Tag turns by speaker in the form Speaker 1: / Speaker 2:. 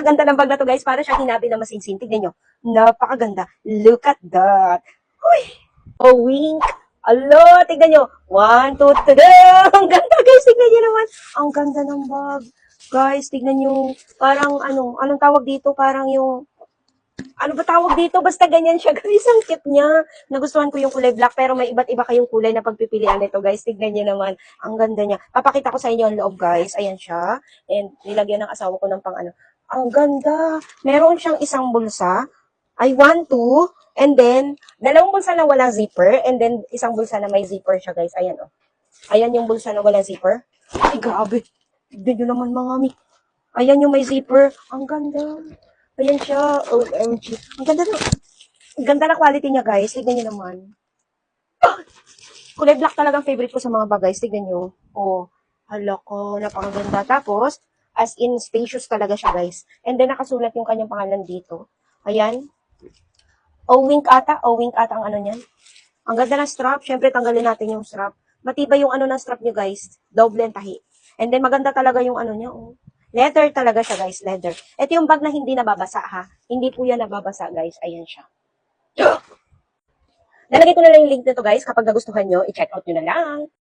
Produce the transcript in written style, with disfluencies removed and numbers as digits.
Speaker 1: Napakaganda ng bag na to guys. Para siya hinabi na masinsin. Tignan nyo. Napakaganda. Look at that. Uy! Oh, wink. Alo, tignan nyo. 1, 2, 3. Ang ganda guys. Tignan nyo naman. Ang ganda ng bag. Guys, tignan nyo. Parang anong tawag dito? Parang yung ano ba tawag dito? Basta ganyan siya, guys. Ang cute niya. Nagustuhan ko yung kulay black, pero may iba't iba kayong kulay na pagpipilian nito, guys. Tignan niyo naman. Ang ganda niya. Papakita ko sa inyo ang loob, guys. Ayan siya. And nilagyan ng asawa ko ng pang ano. Ang ganda. Meron siyang isang bulsa. I want to. And then, dalawang bulsa na walang zipper. And then, isang bulsa na may zipper siya, guys. Ayan, oh. Ayan yung bulsa na walang zipper. Ay, grabe. Tignan niyo naman, mga mi. Ayan yung may zipper. Ang ganda. Ayan siya. OMG. Ang ganda na quality niya, guys. Tignan niyo naman. Kulay black talagang favorite ko sa mga bag, guys. Tignan niyo. Oh, hala ko. Napakaganda. Tapos, as in, spacious talaga siya, guys. And then, nakasulat yung kanyang pangalan dito. Ayan. O-wink ata. O-wink ata ang ano niyan. Ang ganda ng strap. Siyempre, tanggalin natin yung strap. Matibay yung ano ng strap niyo, guys. Double and tahi. And then, maganda talaga yung ano niya, oh. Leather talaga siya, guys. Leather. Ito yung bag na hindi nababasa, ha. Hindi po yan nababasa, guys. Ayan siya. Lalagay ko na lang yung link nito, guys. Kapag nagustuhan nyo, i-check out nyo na lang.